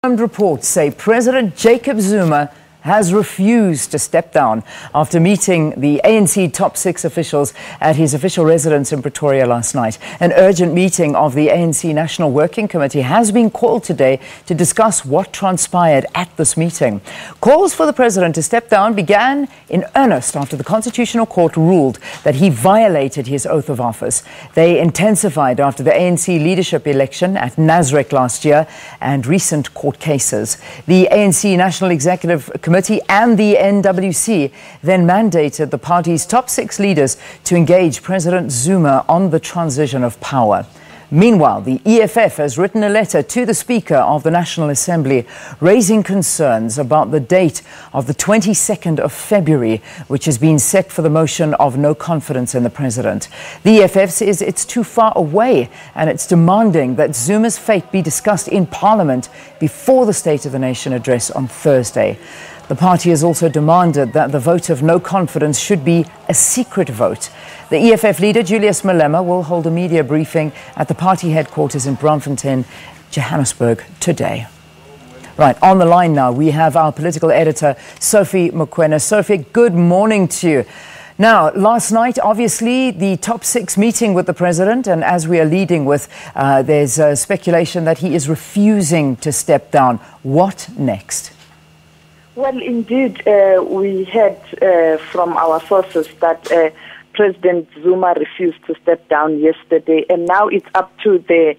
Reports say President Jacob Zuma has refused to step down after meeting the ANC top 6 officials at his official residence in Pretoria last night. An urgent meeting of the ANC National Working Committee has been called today to discuss what transpired at this meeting. Calls for the president to step down began in earnest after the Constitutional Court ruled that he violated his oath of office. They intensified after the ANC leadership election at Nasrec last year and recent court cases. The ANC National Executive Committee and the NWC then mandated the party's top 6 leaders to engage President Zuma on the transition of power. Meanwhile, the EFF has written a letter to the Speaker of the National Assembly raising concerns about the date of the 22nd of February, which has been set for the motion of no confidence in the President. The EFF says it's too far away and it's demanding that Zuma's fate be discussed in Parliament before the State of the Nation address on Thursday. The party has also demanded that the vote of no confidence should be a secret vote. The EFF leader, Julius Malema, will hold a media briefing at the party headquarters in Braamfontein, Johannesburg, today. Right, on the line now, we have our political editor, Sophie Mokoena. Sophie, good morning to you. Now, last night, obviously, the top 6 meeting with the president, and as we are leading with, there's speculation that he is refusing to step down. What next? Well, indeed, we heard from our sources that President Zuma refused to step down yesterday, and now it's up to the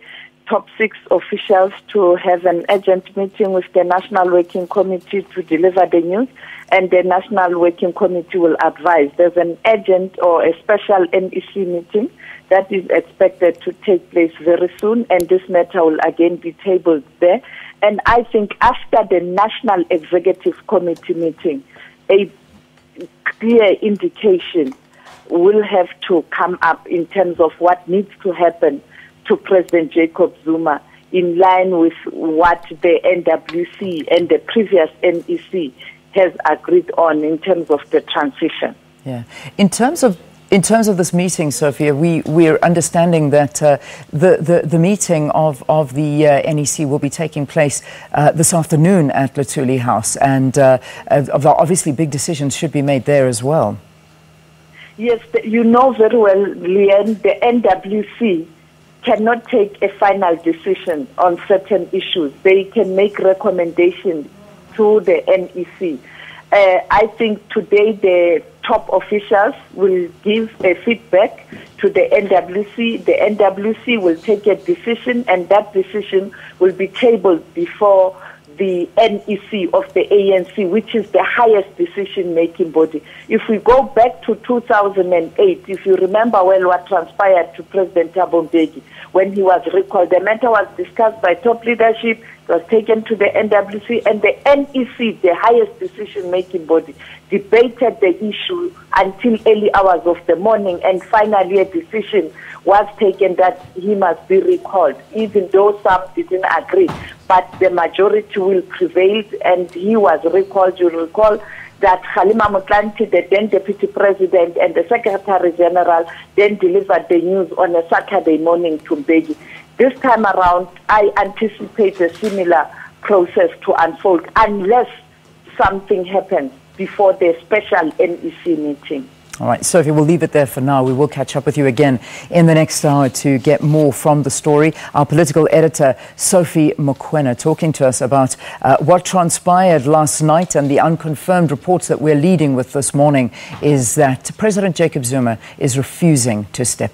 top 6 officials to have an urgent meeting with the National Working Committee to deliver the news, and the National Working Committee will advise. There's an urgent or a special NEC meeting that is expected to take place very soon, and this matter will again be tabled there. And I think after the National Executive Committee meeting, a clear indication will have to come up in terms of what needs to happen to President Jacob Zuma in line with what the NWC and the previous NEC has agreed on in terms of the transition. Yeah. In terms of this meeting, Sophia, we're understanding that the meeting of the NEC will be taking place this afternoon at Luthuli House, and obviously big decisions should be made there as well. Yes, you know very well, Leanne, the NWC cannot take a final decision on certain issues. They can make recommendations to the NEC. I think today the top officials will give a feedback to the NWC. The NWC will take a decision, and that decision will be tabled before the NEC of the ANC, which is the highest decision-making body. If we go back to 2008, if you remember well what transpired to President Thabo Mbeki when he was recalled, the matter was discussed by top leadership, it was taken to the NWC, and the NEC, the highest decision-making body, debated the issue until early hours of the morning, and finally a decision was taken that he must be recalled, even though some didn't agree. But the majority will prevail, and he was recalled. You'll recall that Kgalema Motlanthe, the then Deputy President and the Secretary General, then delivered the news on a Saturday morning to Mbeki. This time around, I anticipate a similar process to unfold unless something happens before the special NEC meeting. All right, Sophie, we'll leave it there for now. We will catch up with you again in the next hour to get more from the story. Our political editor, Sophie Mokoena, talking to us about what transpired last night, and the unconfirmed reports that we're leading with this morning is that President Jacob Zuma is refusing to step